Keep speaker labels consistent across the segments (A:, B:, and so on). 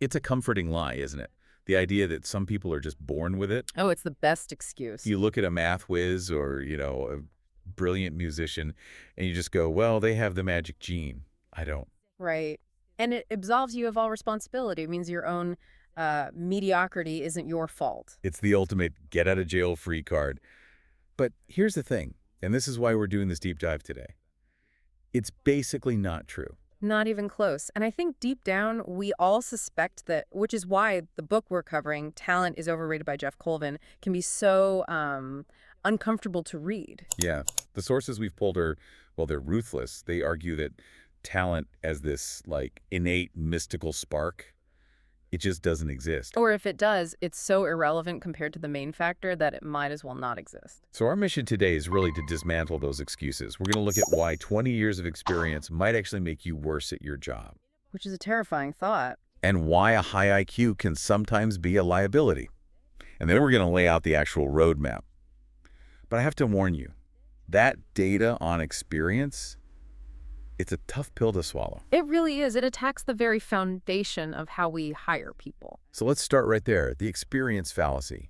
A: It's a comforting lie, isn't it? The idea that some people are just born with it.
B: Oh, it's the best excuse.
A: You look at a math whiz or, a brilliant musician, and you just go, well, they have the magic gene. I don't.
B: Right. And it absolves you of all responsibility. It means your own mediocrity isn't your fault.
A: It's the ultimate get-out-of-jail-free card. But here's the thing, and this is why we're doing this deep dive today. It's basically not true.
B: Not even close. And I think deep down, we all suspect that, which is why the book we're covering, Talent Is Overrated by Geoff Colvin, can be so uncomfortable to read.
A: Yeah. The sources we've pulled are, well, they're ruthless. They argue that talent as this, innate mystical spark, it just doesn't exist.
B: Or if it does, it's so irrelevant compared to the main factor that it might as well not exist.
A: So our mission today is really to dismantle those excuses. We're going to look at why 20 years of experience might actually make you worse at your job.
B: Which is a terrifying thought.
A: And why a high IQ can sometimes be a liability. And then we're going to lay out the actual roadmap. But I have to warn you, that data on experience, it's a tough pill to swallow.
B: It really is. It attacks the very foundation of how we hire people.
A: So let's start right there, the experience fallacy.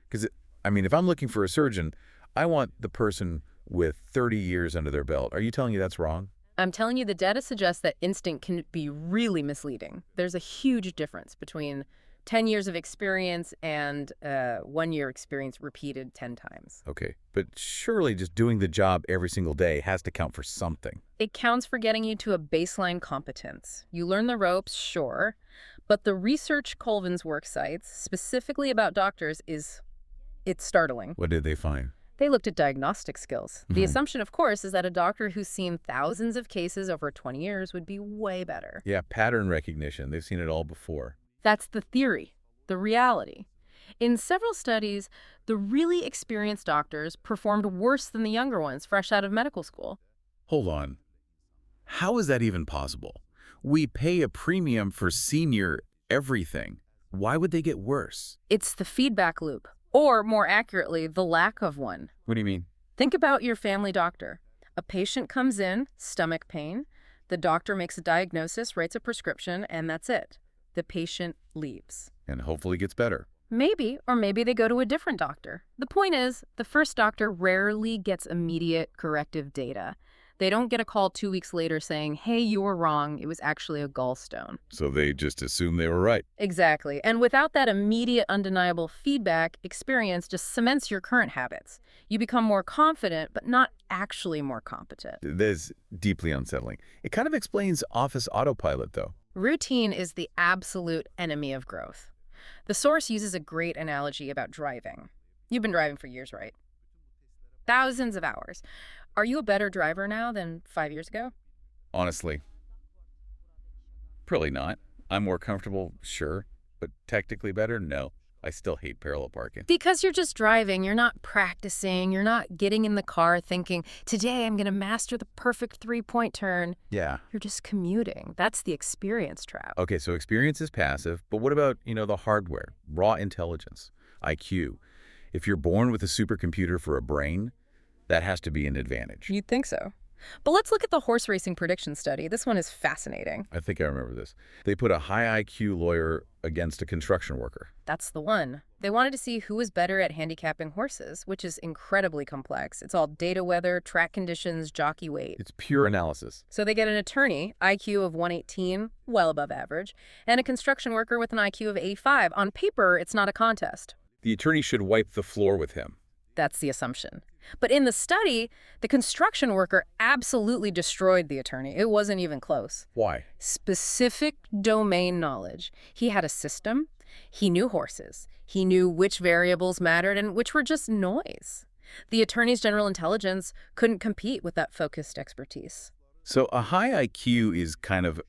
A: Because, if I'm looking for a surgeon, I want the person with 30 years under their belt. Are you telling me that's wrong?
B: I'm telling you, the data suggests that instinct can be really misleading. There's a huge difference between 10 years of experience and 1 year experience repeated 10 times.
A: Okay, but surely just doing the job every single day has to count for something.
B: It counts for getting you to a baseline competence. You learn the ropes, sure, but the research Colvin's work cites, specifically about doctors, it's startling.
A: What did they find?
B: They looked at diagnostic skills. The assumption, of course, is that a doctor who's seen thousands of cases over 20 years would be way better.
A: Yeah, pattern recognition. They've seen it all before.
B: That's the theory, the reality. In several studies, the really experienced doctors performed worse than the younger ones fresh out of medical school.
A: Hold on. How is that even possible? We pay a premium for senior everything. Why would they get worse?
B: It's the feedback loop, or more accurately, the lack of one.
A: What do you mean?
B: Think about your family doctor. A patient comes in, stomach pain. The doctor makes a diagnosis, writes a prescription, and that's it. The patient leaves.
A: And hopefully gets better.
B: Maybe, or maybe they go to a different doctor. The point is, the first doctor rarely gets immediate corrective data. They don't get a call 2 weeks later saying, hey, you were wrong, it was actually a gallstone.
A: So they just assume they were right.
B: Exactly. And without that immediate, undeniable feedback, experience just cements your current habits. You become more confident, but not actually more competent.
A: That is deeply unsettling. It kind of explains office autopilot, though.
B: Routine is the absolute enemy of growth. The source uses a great analogy about driving. You've been driving for years, right? Thousands of hours. Are you a better driver now than 5 years ago?
A: Honestly, probably not. I'm more comfortable, sure, but technically better, no. I still hate parallel parking.
B: Because you're just driving, you're not practicing, you're not getting in the car thinking, today I'm going to master the perfect three-point turn.
A: Yeah.
B: You're just commuting. That's the experience trap.
A: Okay, so experience is passive, but what about, the hardware, raw intelligence, IQ? If you're born with a supercomputer for a brain, that has to be an advantage.
B: You'd think so. But let's look at the horse racing prediction study. This one is fascinating.
A: I think I remember this. They put a high IQ lawyer against a construction worker.
B: That's the one. They wanted to see who was better at handicapping horses, which is incredibly complex. It's all data weather, track conditions, jockey weight.
A: It's pure analysis.
B: So they get an attorney, IQ of 118, well above average, and a construction worker with an IQ of 85. On paper, it's not a contest.
A: The attorney should wipe the floor with him.
B: That's the assumption. But in the study, the construction worker absolutely destroyed the attorney. It wasn't even close.
A: Why?
B: Specific domain knowledge. He had a system. He knew horses. He knew which variables mattered and which were just noise. The attorney's general intelligence couldn't compete with that focused expertise.
A: So a high IQ is kind of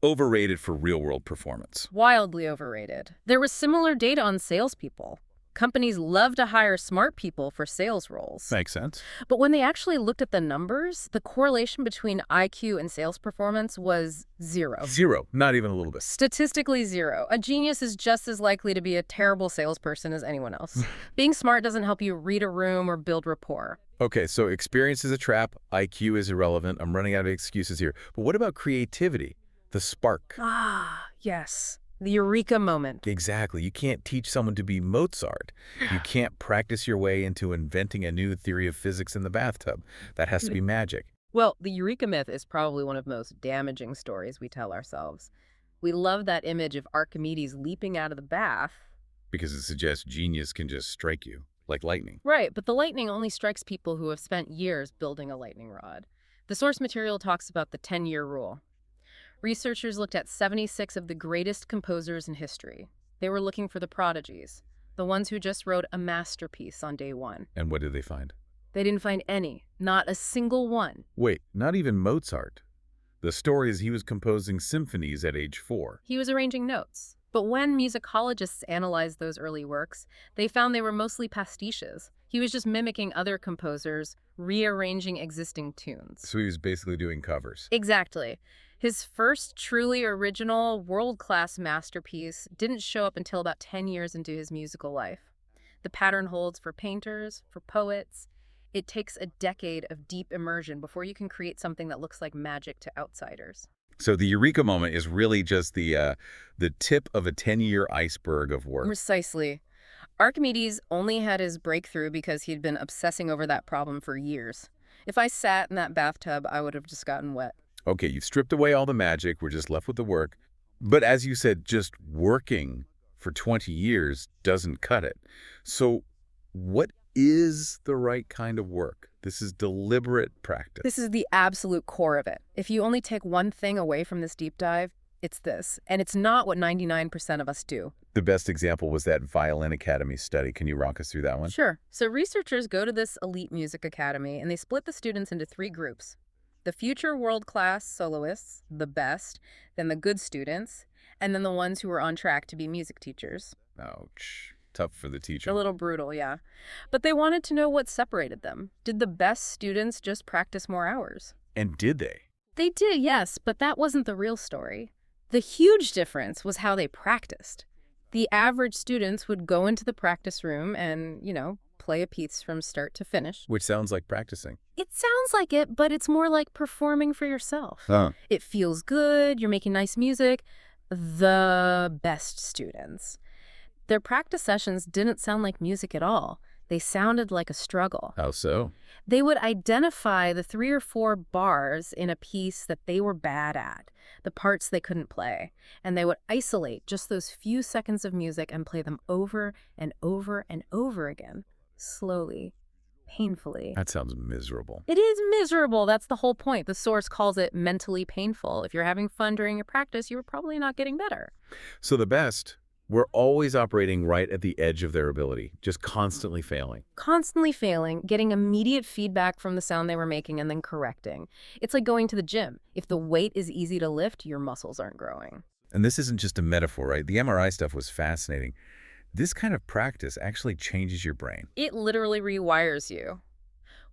A: overrated for real-world performance.
B: Wildly overrated. There was similar data on salespeople. Companies love to hire smart people for sales roles.
A: Makes sense.
B: But when they actually looked at the numbers, the correlation between IQ and sales performance was zero.
A: Zero. Not even a little bit.
B: Statistically zero. A genius is just as likely to be a terrible salesperson as anyone else. Being smart doesn't help you read a room or build rapport.
A: Okay, so experience is a trap. IQ is irrelevant. I'm running out of excuses here. But what about creativity? The spark.
B: Yes, the eureka moment.
A: Exactly. You can't teach someone to be Mozart. You can't practice your way into inventing a new theory of physics in the bathtub. That has to be magic.
B: Well, the eureka myth is probably one of the most damaging stories we tell ourselves. We love that image of Archimedes leaping out of the bath.
A: Because it suggests genius can just strike you, like lightning.
B: Right, but the lightning only strikes people who have spent years building a lightning rod. The source material talks about the 10-year rule. Researchers looked at 76 of the greatest composers in history. They were looking for the prodigies, the ones who just wrote a masterpiece on day one.
A: And what did they find?
B: They didn't find any, not a single one.
A: Wait, not even Mozart. The story is he was composing symphonies at age 4.
B: He was arranging notes. But when musicologists analyzed those early works, they found they were mostly pastiches. He was just mimicking other composers, rearranging existing tunes.
A: So he was basically doing covers.
B: Exactly. His first truly original, world-class masterpiece didn't show up until about 10 years into his musical life. The pattern holds for painters, for poets. It takes a decade of deep immersion before you can create something that looks like magic to outsiders.
A: So the eureka moment is really just the tip of a 10-year iceberg of work.
B: Precisely. Archimedes only had his breakthrough because he'd been obsessing over that problem for years. If I sat in that bathtub, I would have just gotten wet.
A: Okay, you've stripped away all the magic. We're just left with the work. But as you said, just working for 20 years doesn't cut it. So what is the right kind of work? This is deliberate practice.
B: This is the absolute core of it. If you only take one thing away from this deep dive, it's this. And it's not what 99% of us do.
A: The best example was that Violin Academy study. Can you walk us through that one?
B: Sure. So researchers go to this elite music academy and they split the students into 3 groups. The future world-class soloists, the best, then the good students, and then the ones who were on track to be music teachers.
A: Ouch. Tough for the teacher.
B: A little brutal, yeah. But they wanted to know what separated them. Did the best students just practice more hours?
A: And did they?
B: They did, yes, but that wasn't the real story. The huge difference was how they practiced. The average students would go into the practice room and, play a piece from start to finish.
A: Which sounds like practicing.
B: It sounds like it, but it's more like performing for yourself. It feels good, you're making nice music. The best students. Their practice sessions didn't sound like music at all. They sounded like a struggle.
A: How so?
B: They would identify the 3 or 4 bars in a piece that they were bad at, the parts they couldn't play, and they would isolate just those few seconds of music and play them over and over and over again, slowly, painfully.
A: That sounds miserable.
B: It is miserable. That's the whole point. The source calls it mentally painful. If you're having fun during your practice, you were probably not getting better.
A: So the best were always operating right at the edge of their ability, just constantly failing.
B: Constantly failing, getting immediate feedback from the sound they were making and then correcting. It's like going to the gym. If the weight is easy to lift, your muscles aren't growing.
A: And this isn't just a metaphor, right? The MRI stuff was fascinating. This kind of practice actually changes your brain.
B: It literally rewires you.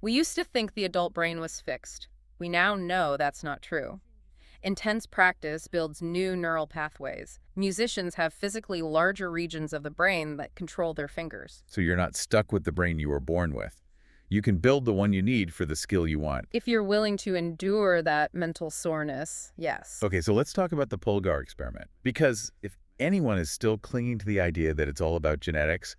B: We used to think the adult brain was fixed. We now know that's not true. Intense practice builds new neural pathways. Musicians have physically larger regions of the brain that control their fingers.
A: So you're not stuck with the brain you were born with. You can build the one you need for the skill you want.
B: If you're willing to endure that mental soreness, yes.
A: Okay, so let's talk about the Polgar experiment. Because if anyone is still clinging to the idea that it's all about genetics,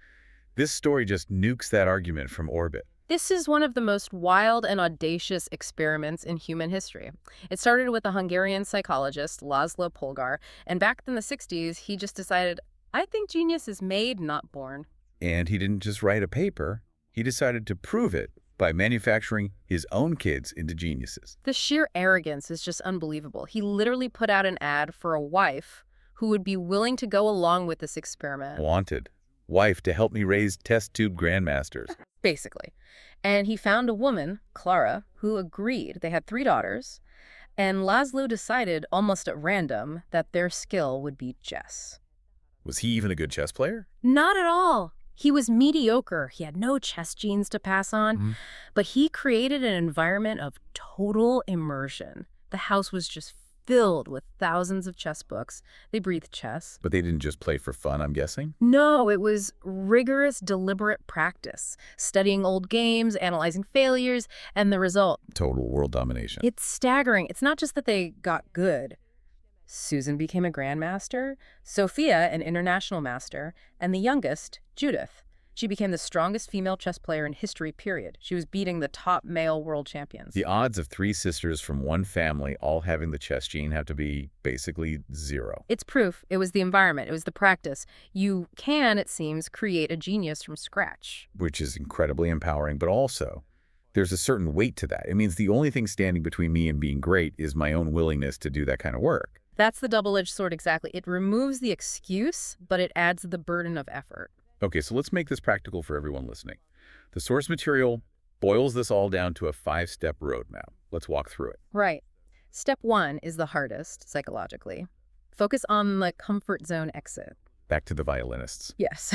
A: this story just nukes that argument from orbit.
B: This is one of the most wild and audacious experiments in human history. It started with a Hungarian psychologist, Laszlo Polgar, and back in the 60s, he just decided, I think genius is made, not born.
A: And he didn't just write a paper. He decided to prove it by manufacturing his own kids into geniuses.
B: The sheer arrogance is just unbelievable. He literally put out an ad for a wife who would be willing to go along with this experiment.
A: Wanted. Wife to help me raise test tube grandmasters.
B: Basically. And he found a woman, Clara, who agreed. They had 3 daughters. And Laszlo decided, almost at random, that their skill would be chess.
A: Was he even a good chess player?
B: Not at all. He was mediocre. He had no chess genes to pass on. But he created an environment of total immersion. The house was just filled with thousands of chess books. They breathed chess.
A: But they didn't just play for fun, I'm guessing?
B: No, it was rigorous, deliberate practice. Studying old games, analyzing failures, and the result.
A: Total world domination.
B: It's staggering. It's not just that they got good. Susan became a grandmaster, Sophia an international master, and the youngest, Judith. She became the strongest female chess player in history, period. She was beating the top male world champions.
A: The odds of 3 sisters from one family all having the chess gene have to be basically 0.
B: It's proof. It was the environment. It was the practice. You can, it seems, create a genius from scratch.
A: Which is incredibly empowering, but also there's a certain weight to that. It means the only thing standing between me and being great is my own willingness to do that kind of work.
B: That's the double-edged sword, exactly. It removes the excuse, but it adds the burden of effort.
A: Okay, so let's make this practical for everyone listening. The source material boils this all down to a 5-step roadmap. Let's walk through it.
B: Right. Step 1 is the hardest, psychologically. Focus on the comfort zone exit.
A: Back to the violinists.
B: Yes.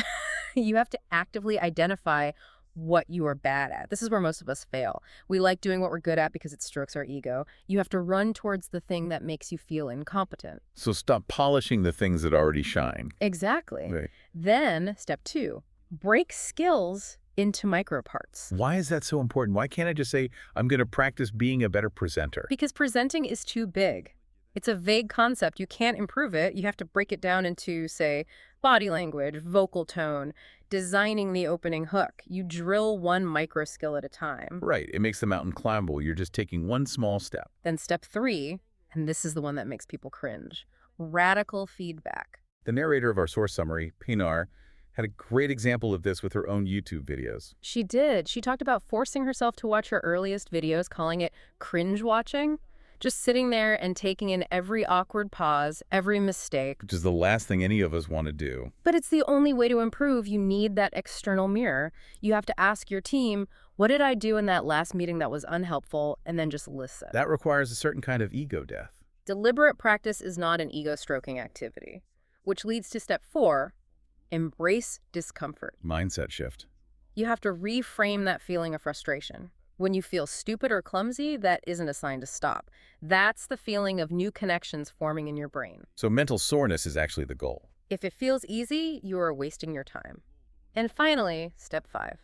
B: You have to actively identify what you are bad at. This is where most of us fail. We like doing what we're good at because it strokes our ego. You have to run towards the thing that makes you feel incompetent.
A: So stop polishing the things that already shine.
B: Exactly.
A: Right.
B: Then, step 2, break skills into micro parts.
A: Why is that so important? Why can't I just say, I'm going to practice being a better presenter?
B: Because presenting is too big. It's a vague concept. You can't improve it. You have to break it down into, say, body language, vocal tone, designing the opening hook. You drill one micro skill at a time.
A: Right. It makes the mountain climbable. You're just taking one small step.
B: Then step 3, and this is the one that makes people cringe, radical feedback.
A: The narrator of our source summary, Pinar, had a great example of this with her own YouTube videos.
B: She did. She talked about forcing herself to watch her earliest videos, calling it cringe watching. Just sitting there and taking in every awkward pause, every mistake.
A: Which is the last thing any of us want to do.
B: But it's the only way to improve. You need that external mirror. You have to ask your team, what did I do in that last meeting that was unhelpful? And then just listen.
A: That requires a certain kind of ego death.
B: Deliberate practice is not an ego-stroking activity, which leads to step 4, embrace discomfort.
A: Mindset shift.
B: You have to reframe that feeling of frustration. When you feel stupid or clumsy, that isn't a sign to stop. That's the feeling of new connections forming in your brain.
A: So mental soreness is actually the goal.
B: If it feels easy, you are wasting your time. And finally, step 5.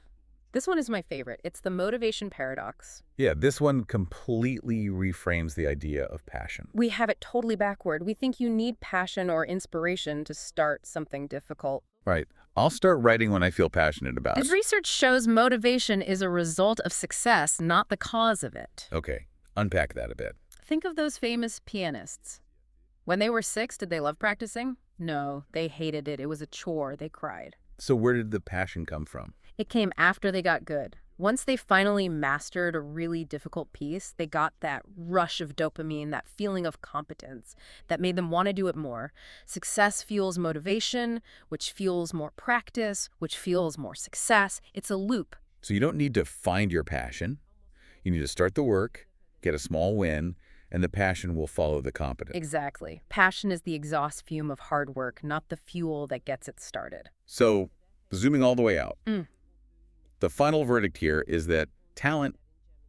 B: This one is my favorite. It's the motivation paradox.
A: Yeah, this one completely reframes the idea of passion.
B: We have it totally backward. We think you need passion or inspiration to start something difficult.
A: Right. I'll start writing when I feel passionate about it.
B: This research shows motivation is a result of success, not the cause of it.
A: Okay, unpack that a bit.
B: Think of those famous pianists. When they were 6, did they love practicing? No, they hated it. It was a chore. They cried.
A: So where did the passion come from?
B: It came after they got good. Once they finally mastered a really difficult piece, they got that rush of dopamine, that feeling of competence that made them want to do it more. Success fuels motivation, which fuels more practice, which fuels more success. It's a loop.
A: So you don't need to find your passion. You need to start the work, get a small win, and the passion will follow the competence.
B: Exactly. Passion is the exhaust fume of hard work, not the fuel that gets it started.
A: So, zooming all the way out, the final verdict here is that talent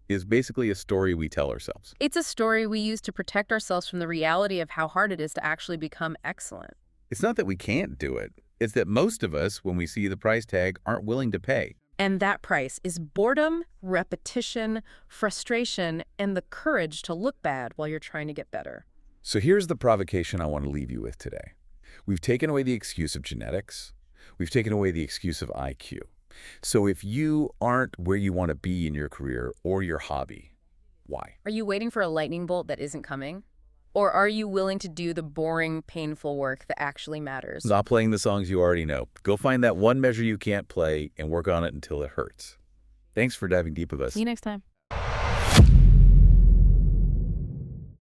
A: is basically a story we tell ourselves.
B: It's a story we use to protect ourselves from the reality of how hard it is to actually become excellent.
A: It's not that we can't do it. It's that most of us, when we see the price tag, aren't willing to pay.
B: And that price is boredom, repetition, frustration, and the courage to look bad while you're trying to get better.
A: So here's the provocation I want to leave you with today. We've taken away the excuse of genetics. We've taken away the excuse of IQ. So if you aren't where you want to be in your career or your hobby, why?
B: Are you waiting for a lightning bolt that isn't coming? Or are you willing to do the boring, painful work that actually matters?
A: Not playing the songs you already know. Go find that one measure you can't play and work on it until it hurts. Thanks for diving deep with us.
B: See you next time.